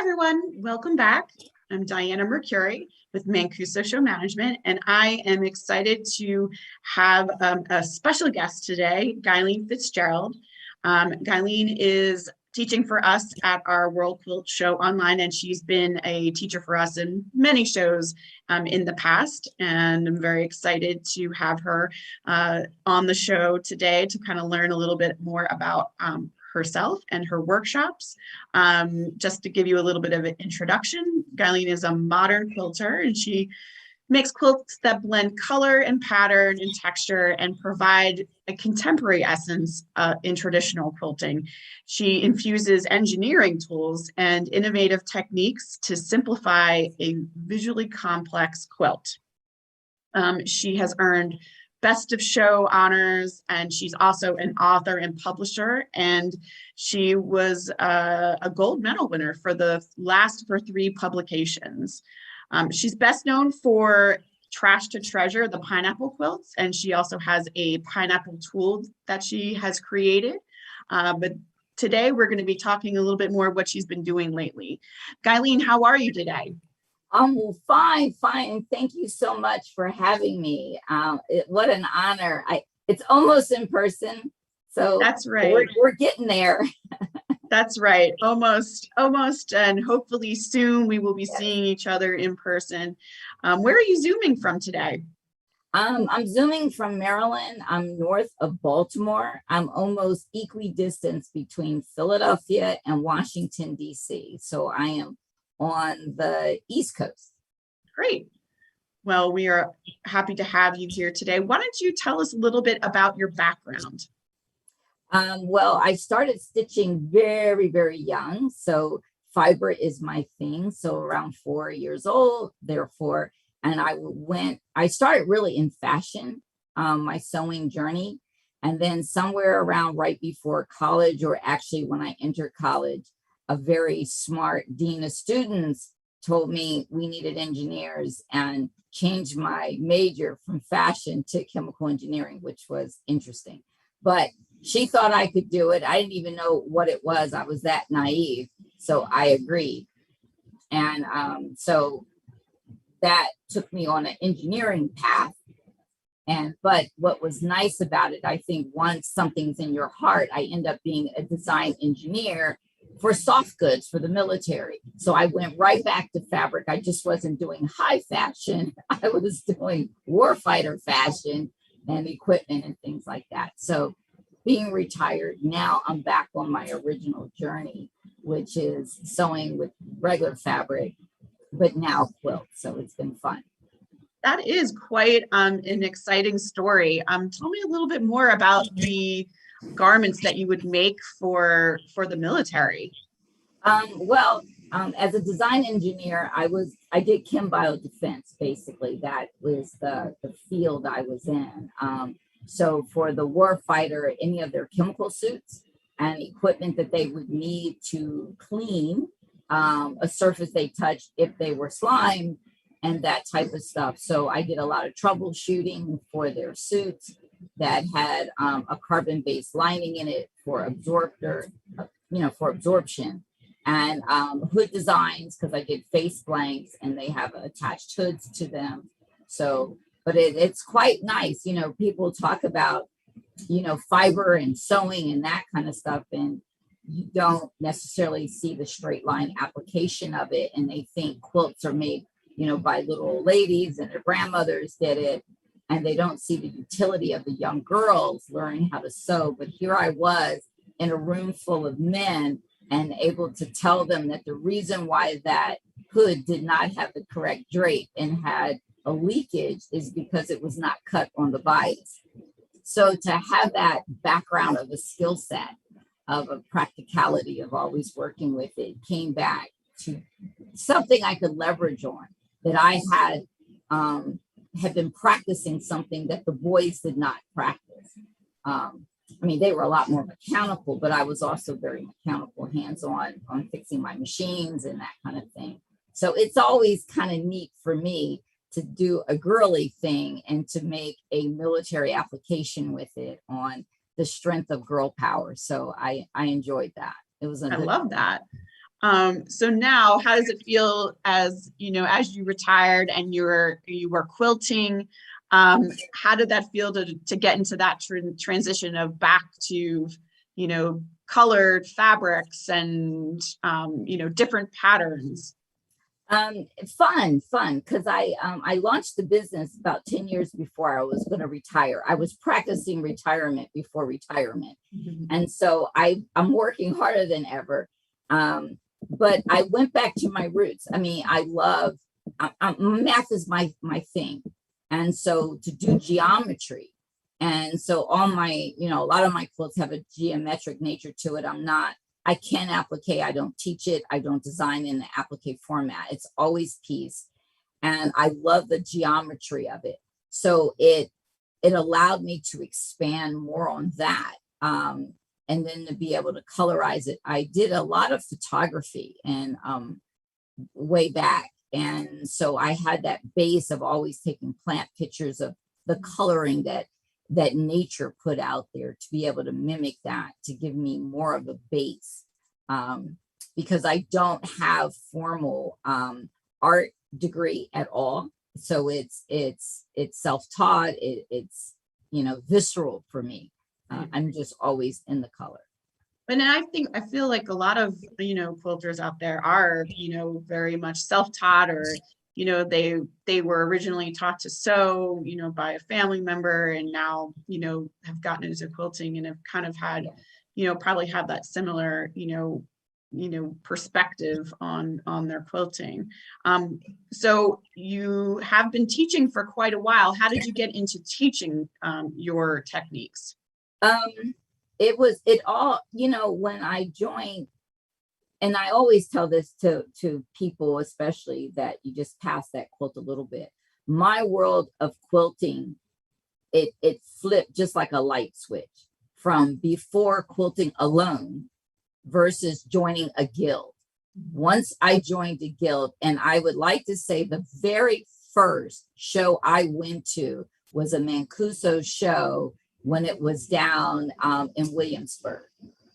everyone, welcome back. I'm Diana Mercuri with Mancuso Show Management, and I am excited to have a special guest today, Gyleen Fitzgerald. Gyleen is teaching for us at our World Quilt Show online, and she's been a teacher for us in many shows in the past, and I'm very excited to have her on the show today to kind of learn a little bit more about herself and her workshops. Just to give you a little bit of an introduction, Gyleen is a modern quilter, and she makes quilts that blend color and pattern and texture and provide a contemporary essence in traditional quilting. She infuses engineering tools and innovative techniques to simplify a visually complex quilt. She has earned Best of Show honors, and she's also an author and publisher, and she was a gold medal winner for the last for 3 publications. She's best known for Trash to Treasure, the pineapple quilts, and she also has a pineapple tool that she has created. But today we're going to be talking a little bit more what she's been doing lately. Gyleen, how are you today? Well, fine. Thank you so much for having me. What an honor. It's almost in person, so that's right. We're getting there. That's right. Almost, and hopefully soon we will be seeing each other in person. Where are you Zooming from today? I'm Zooming from Maryland. I'm north of Baltimore. I'm almost equidistant between Philadelphia and Washington, D.C. So I am on the East Coast. Great. Well, we are happy to have you here today. Why don't you tell us a little bit about your background? Well, I started stitching very, very young. So fiber is my thing. So around 4 years old, therefore, and I started really in fashion, my sewing journey. And then somewhere around right before college, or actually when I entered college, a very smart dean of students told me we needed engineers and changed my major from fashion to chemical engineering, which was interesting. But she thought I could do it. I didn't even know what it was. I was that naive. So I agreed. And so that took me on an engineering path. But what was nice about it, I think once something's in your heart, I end up being a design engineer for soft goods for the military. So I went right back to fabric. I just wasn't doing high fashion. I was doing warfighter fashion and equipment and things like that. So being retired, now I'm back on my original journey, which is sewing with regular fabric, but now quilt. So it's been fun. That is quite an exciting story. Tell me a little bit more about the garments that you would make for the military. As a design engineer, I did chem bio defense. Basically, that was the field I was in. So for the warfighter, any of their chemical suits and equipment that they would need to clean a surface they touched if they were slime and that type of stuff. So I did a lot of troubleshooting for their suits that had a carbon-based lining in it for for absorption, and hood designs, because I did face blanks and they have attached hoods to them. So, but it's quite nice. People talk about, fiber and sewing and that kind of stuff, and you don't necessarily see the straight line application of it. And they think quilts are made, by little old ladies and their grandmothers did it. And they don't see the utility of the young girls learning how to sew. But here I was in a room full of men and able to tell them that the reason why that hood did not have the correct drape and had a leakage is because it was not cut on the bias. So to have that background of a skill set, of a practicality of always working with it, came back to something I could leverage on, that I had been practicing something that the boys did not practice. They were a lot more mechanical, but I was also very mechanical, hands-on on fixing my machines and that kind of thing. So it's always kind of neat for me to do a girly thing and to make a military application with it on the strength of girl power. So I enjoyed that. It was I love that. So now, how does it feel as, as you retired and you were quilting? How did that feel to get into that transition of back to, colored fabrics and, different patterns? Fun, because I launched the business about 10 years before I was going to retire. I was practicing retirement before retirement. And so I'm working harder than ever. But I went back to my roots. I mean, I love math is my thing. And so to do geometry. And so all my, a lot of my quilts have a geometric nature to it. I can applique. I don't teach it. I don't design in the applique format. It's always piece. And I love the geometry of it. So it allowed me to expand more on that. And then to be able to colorize it. I did a lot of photography and way back. And so I had that base of always taking plant pictures of the coloring that nature put out there, to be able to mimic that, to give me more of a base, because I don't have formal art degree at all. So it's self-taught. It's visceral for me. I'm just always in the color. And I feel like a lot of, quilters out there are, very much self-taught, or, they were originally taught to sew, by a family member, and now, have gotten into quilting and have kind of had, probably have that similar, perspective on their quilting. So you have been teaching for quite a while. How did you get into teaching your techniques? When I joined, and I always tell this to people, especially that you just pass that quilt a little bit. My world of quilting, it flipped just like a light switch from before quilting alone versus joining a guild. Once I joined a guild, and I would like to say the very first show I went to was a Mancuso show when it was down in Williamsburg.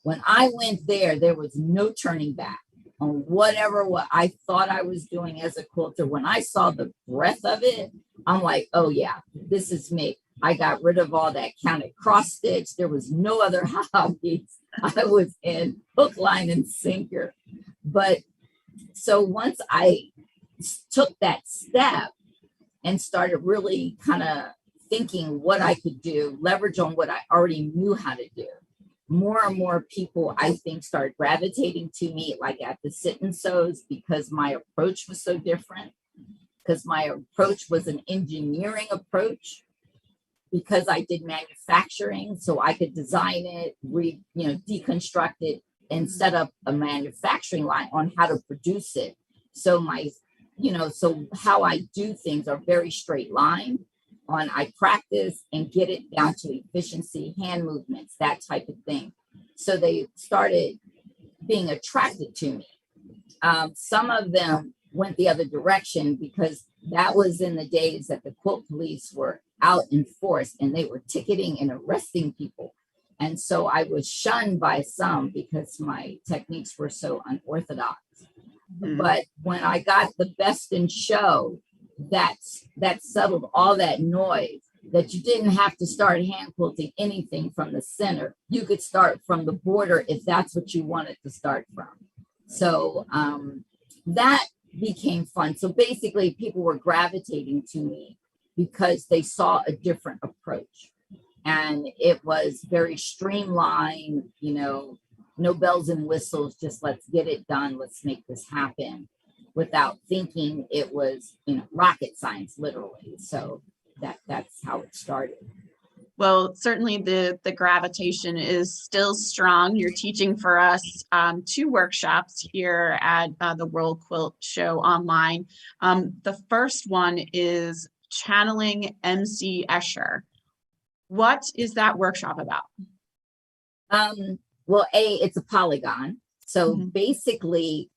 When I went there was no turning back on what I thought I was doing as a quilter. When I saw the breadth of it, I'm like, oh yeah, this is me. I got rid of all that counted cross stitch. There was no other hobbies. I was in hook, line, and sinker. But so once I took that step and started really kind of thinking what I could do, leverage on what I already knew how to do, more and more people, I think, started gravitating to me, like at the sit and sews, because my approach was so different, because my approach was an engineering approach, because I did manufacturing, so I could design it, deconstruct it, and set up a manufacturing line on how to produce it. So so how I do things are very straight line. I practice and get it down to efficiency, hand movements, that type of thing. So they started being attracted to me. Some of them went the other direction, because that was in the days that the quilt police were out in force and they were ticketing and arresting people. And so I was shunned by some because my techniques were so unorthodox. But when I got the best in show, that settled all that noise, that you didn't have to start hand quilting anything from the center. You could start from the border if that's what you wanted to start from. So that became fun. So basically people were gravitating to me because they saw a different approach, and it was very streamlined, no bells and whistles, just let's get it done, let's make this happen, without thinking it was, rocket science, literally. So that's how it started. Well, certainly the gravitation is still strong. You're teaching for us 2 workshops here at the World Quilt Show online. The first one is channeling MC Escher. What is that workshop about? Well, it's a polygon. So basically,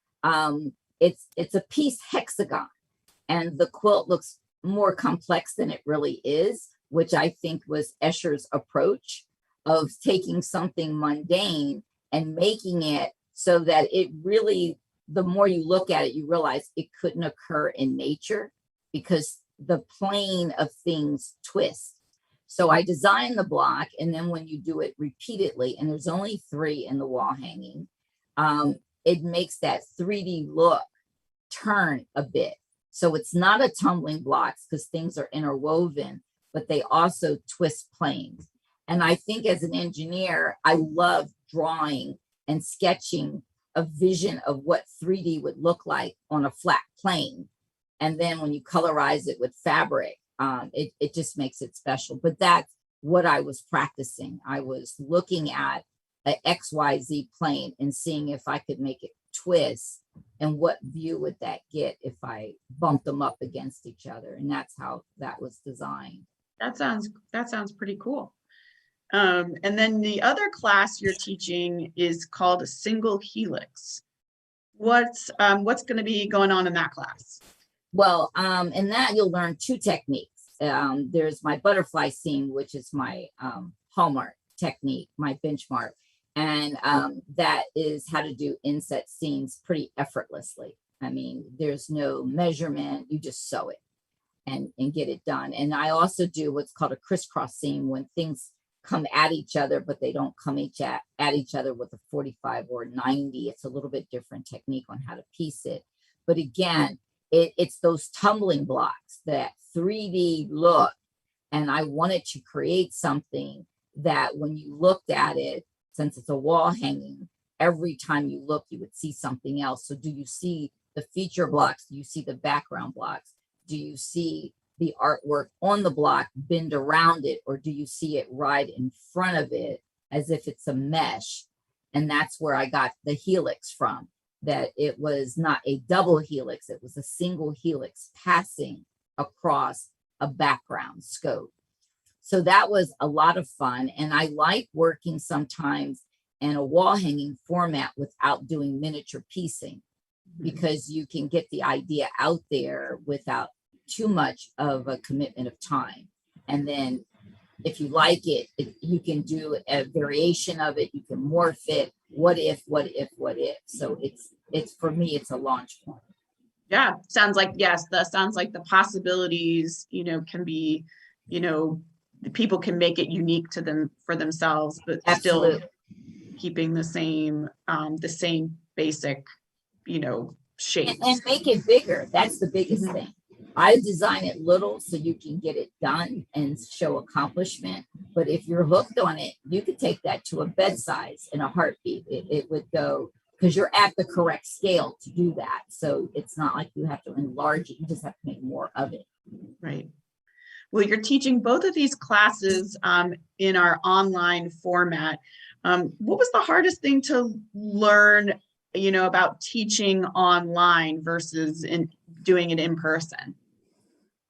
it's a piece hexagon, and the quilt looks more complex than it really is, which I think was Escher's approach of taking something mundane and making it so that it really the more you look at it, you realize it couldn't occur in nature because the plane of things twist. So I designed the block, and then when you do it repeatedly, and there's only 3 in the wall hanging, it makes that 3D look turn a bit. So it's not a tumbling blocks because things are interwoven, but they also twist planes. And I think as an engineer, I love drawing and sketching a vision of what 3D would look like on a flat plane. And then when you colorize it with fabric, it just makes it special. But that's what I was practicing. I was looking at an XYZ plane and seeing if I could make it twist, and what view would that get if I bumped them up against each other. And that's how that was designed. That sounds pretty cool. And then the other class you're teaching is called a single helix. What's going to be going on in that class? Well, in that you'll learn 2 techniques. There's my butterfly seam, which is my hallmark technique, my benchmark. And that is how to do inset seams pretty effortlessly. I mean, there's no measurement, you just sew it and get it done. And I also do what's called a crisscross seam, when things come at each other, but they don't come at each other with a 45 or 90. It's a little bit different technique on how to piece it. But again, it's those tumbling blocks, that 3D look. And I wanted to create something that when you looked at it, since it's a wall hanging, every time you look, you would see something else. So do you see the feature blocks? Do you see the background blocks? Do you see the artwork on the block bend around it? Or do you see it right in front of it as if it's a mesh? And that's where I got the helix from, that it was not a double helix, it was a single helix passing across a background scope. So that was a lot of fun. And I like working sometimes in a wall hanging format without doing miniature piecing, because you can get the idea out there without too much of a commitment of time. And then if you like it, you can do a variation of it. You can morph it. What if? So it's for me, it's a launch point. Yeah, sounds like, yes, that sounds like the possibilities, can be, people can make it unique to them for themselves, but Absolutely. still keeping the same basic, shape. And make it bigger. That's the biggest thing. I design it little so you can get it done and show accomplishment. But if you're hooked on it, you could take that to a bed size in a heartbeat. It would go, because you're at the correct scale to do that. So it's not like you have to enlarge it. You just have to make more of it. Right. Well, you're teaching both of these classes in our online format. What was the hardest thing to learn, about teaching online versus doing it in person?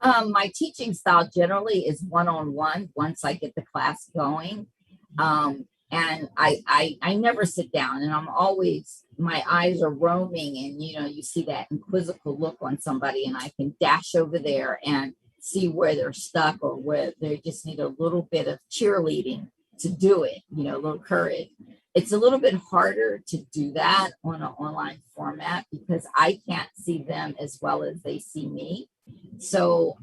My teaching style generally is one-on-one once I get the class going. And I never sit down, and I'm always, my eyes are roaming, and you see that inquisitive look on somebody, and I can dash over there and see where they're stuck or where they just need a little bit of cheerleading to do it, a little courage. It's a little bit harder to do that on an online format because I can't see them as well as they see me. So,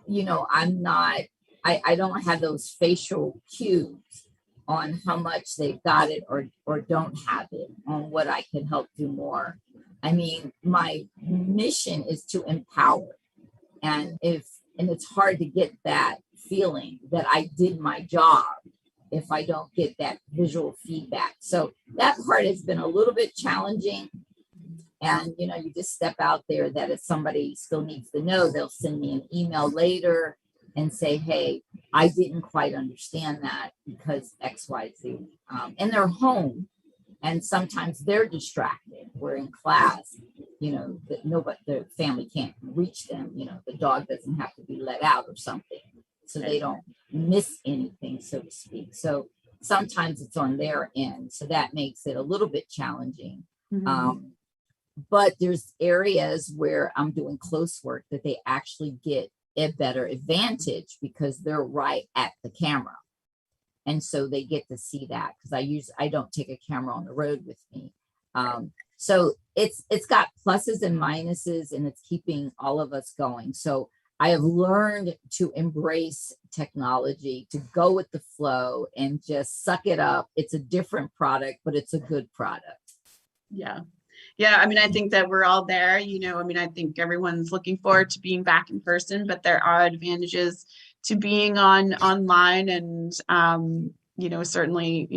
I don't have those facial cues on how much they've got it or don't have it, on what I can help do more. I mean, my mission is to empower. And it's hard to get that feeling that I did my job if I don't get that visual feedback. So that part has been a little bit challenging. And, you just step out there that if somebody still needs to know, they'll send me an email later and say, hey, I didn't quite understand that because XYZ. And they're home, and sometimes they're distracted. We're in class, that the family can't reach them. The dog doesn't have to be let out or something, so they don't miss anything, so to speak. So sometimes it's on their end, so that makes it a little bit challenging. But there's areas where I'm doing close work that they actually get a better advantage because they're right at the camera. And so they get to see that, because I don't take a camera on the road with me. So it's got pluses and minuses, and it's keeping all of us going. So I have learned to embrace technology, to go with the flow and just suck it up. It's a different product, but it's a good product. Yeah. Yeah. I mean, I think that we're all there, I mean, I think everyone's looking forward to being back in person, but there are advantages to being online. And, certainly,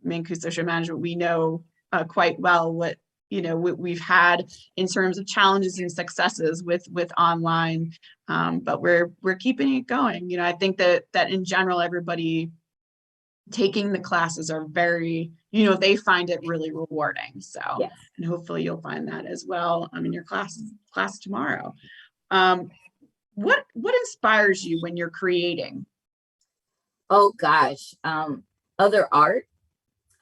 Mancu Social Management, we know quite well what, we've had in terms of challenges and successes with online. But we're keeping it going. I think that in general, everybody taking the classes are very, they find it really rewarding. So, Yes. And hopefully you'll find that as well in your class tomorrow. What inspires you when you're creating? Oh gosh, other art.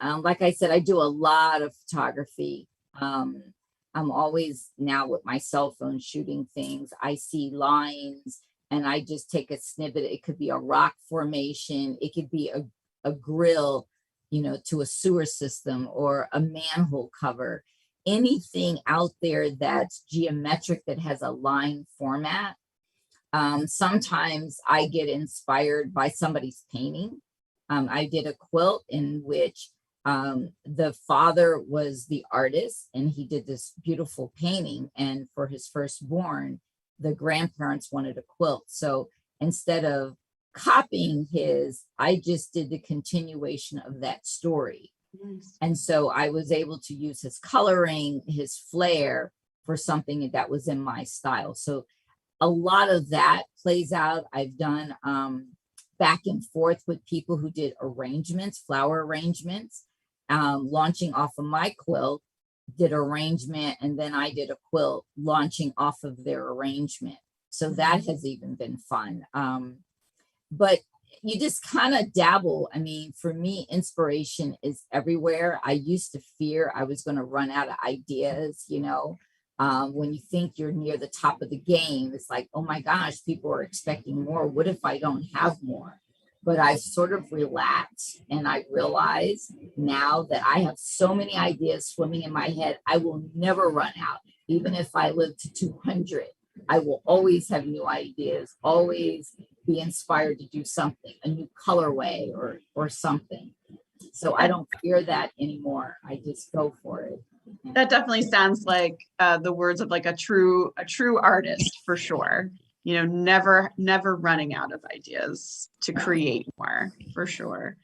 Like I said, I do a lot of photography. I'm always now with my cell phone shooting things. I see lines and I just take a snippet. It could be a rock formation. It could be a grill, to a sewer system or a manhole cover. Anything out there that's geometric, that has a line format. Sometimes I get inspired by somebody's painting. I did a quilt in which the father was the artist, and he did this beautiful painting. And for his firstborn, the grandparents wanted a quilt. So instead of copying his, I just did the continuation of that story. Nice. And so I was able to use his coloring, his flair for something that was in my style. So a lot of that plays out. I've done back and forth with people who did arrangements, flower arrangements, launching off of my quilt, did arrangement, and then I did a quilt launching off of their arrangement. So that has even been fun. But you just kind of dabble. I mean, for me, inspiration is everywhere. I used to fear I was going to run out of ideas, when you think you're near the top of the game, it's like, oh my gosh, people are expecting more. What if I don't have more? But I've sort of relaxed, and I realize now that I have so many ideas swimming in my head, I will never run out. Even if I live to 200, I will always have new ideas, always be inspired to do something, a new colorway or something. So I don't fear that anymore. I just go for it. That definitely sounds like the words of like a true artist, for sure. Never running out of ideas to create more, for sure.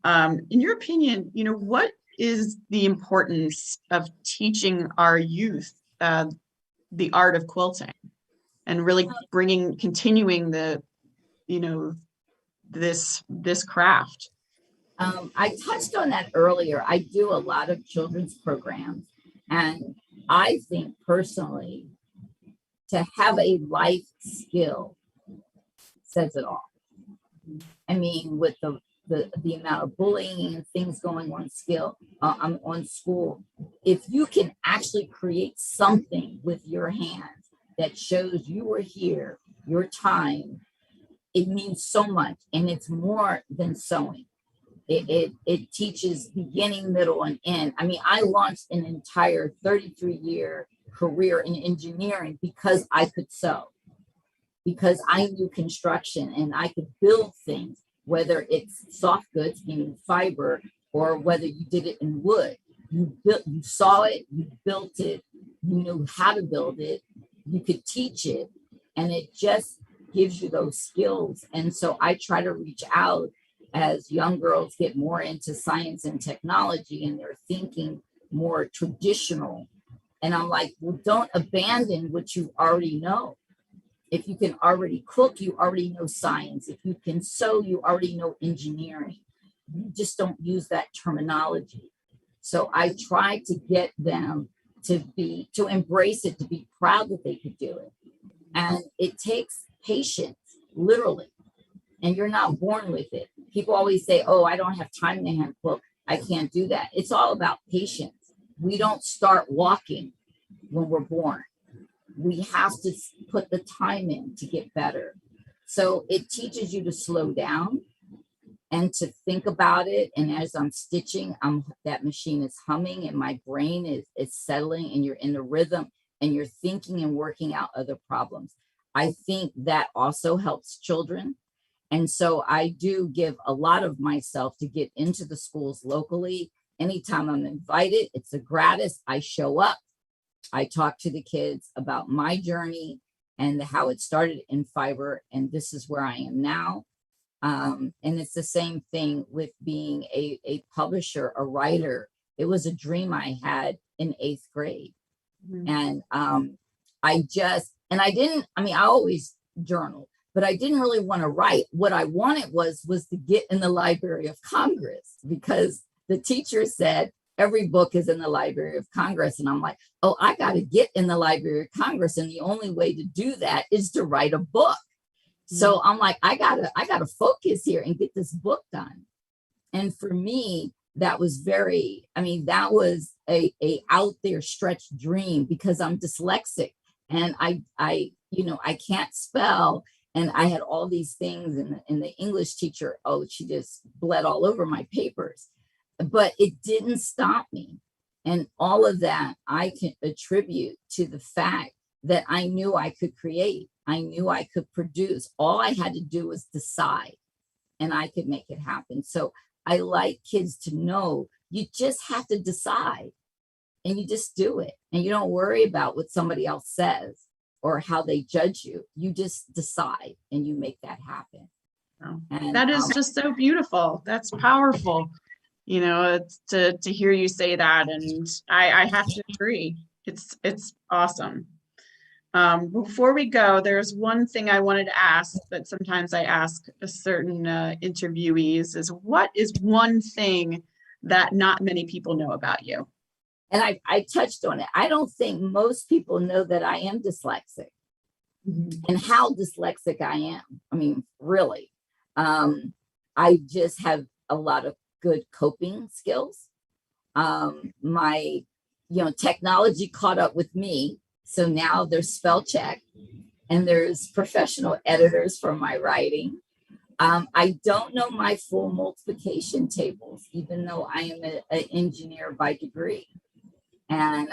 In your opinion, what is the importance of teaching our youth the art of quilting and really continuing the, this craft? I touched on that earlier. I do a lot of children's programs, and I think personally, to have a life skill says it all. I mean, with the amount of bullying and things going on on school, if you can actually create something with your hands that shows you were here, your time, it means so much, and it's more than sewing. It teaches beginning, middle, and end. I mean, I launched an entire 33-year career in engineering because I could sew, because I knew construction and I could build things, whether it's soft goods, meaning fiber, or whether you did it in wood. You saw it, you built it, you knew how to build it, you could teach it, and it just gives you those skills. And so I try to reach out as young girls get more into science and technology and they're thinking more traditional. And I'm like, well, don't abandon what you already know. If you can already cook, you already know science. If you can sew, you already know engineering. You just don't use that terminology. So I try to get them to embrace it, to be proud that they could do it. And it takes patience, literally. And you're not born with it. People always say, oh, I don't have time to hand quilt. I can't do that. It's all about patience. We don't start walking when we're born. We have to put the time in to get better. So it teaches you to slow down. and to think about it. And as I'm stitching, that machine is humming and my brain is settling, and you're in the rhythm and you're thinking and working out other problems. I think that also helps children. And so I do give a lot of myself to get into the schools locally. Anytime I'm invited, it's a gratis. I show up. I talk to the kids about my journey and how it started in fiber, and this is where I am now. And it's the same thing with being a publisher, a writer. It was a dream I had in 8th grade. And I always journaled, but I didn't really want to write. What I wanted was to get in the Library of Congress, because the teacher said every book is in the Library of Congress. And I'm like, oh, I got to get in the Library of Congress. And the only way to do that is to write a book. So I'm like, I gotta focus here and get this book done. And for me, that was that was a out there stretched dream, because I'm dyslexic and I can't spell. And I had all these things, and the English teacher, she just bled all over my papers, but it didn't stop me. And all of that I can attribute to the fact that I knew I could create. I knew I could produce. All I had to do was decide, and I could make it happen. So I like kids to know you just have to decide, and you just do it. And you don't worry about what somebody else says or how they judge you. You just decide and you make that happen. And that is just so beautiful. That's powerful. It's to hear you say that. And I have to agree. It's awesome. Before we go, there's one thing I wanted to ask that sometimes I ask a certain interviewees is, what is one thing that not many people know about you? And I touched on it. I don't think most people know that I am dyslexic and how dyslexic I am. I mean, really, I just have a lot of good coping skills. My, technology caught up with me. So now there's spell check and there's professional editors for my writing. I don't know my full multiplication tables, even though I am an engineer by degree, and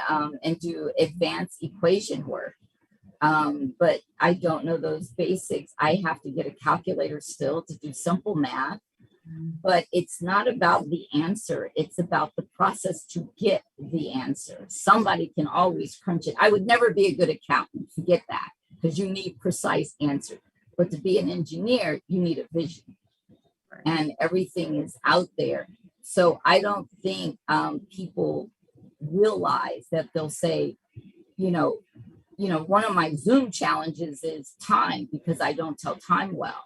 do advanced equation work. But I don't know those basics. I have to get a calculator still to do simple math. But it's not about the answer. It's about the process to get the answer. Somebody can always crunch it. I would never be a good accountant, forget that, because you need precise answers. But to be an engineer, you need a vision. And everything is out there. So I don't think people realize that they'll say, one of my Zoom challenges is time, because I don't tell time well.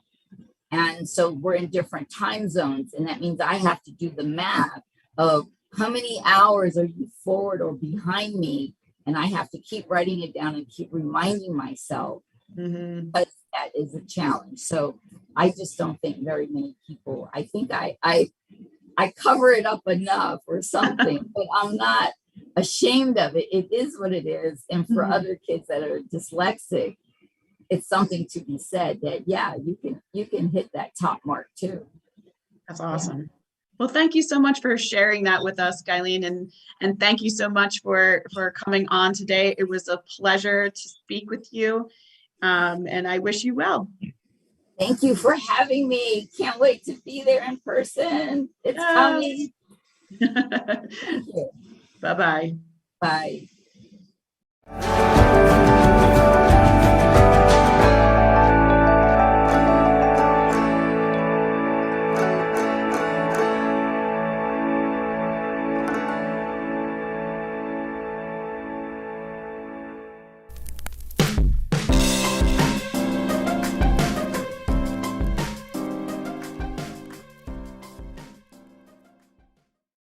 And so we're in different time zones. And that means I have to do the math of how many hours are you forward or behind me. And I have to keep writing it down and keep reminding myself. But that is a challenge. So I just don't think very many people, I think I cover it up enough or something, but I'm not ashamed of it. It is what it is. And for other kids that are dyslexic, it's something to be said that, yeah, you can hit that top mark too. That's awesome. Yeah. Well, thank you so much for sharing that with us, Gyleen, and thank you so much for coming on today. It was a pleasure to speak with you, and I wish you well. Thank you for having me. Can't wait to be there in person. It's coming. Bye-bye. Bye.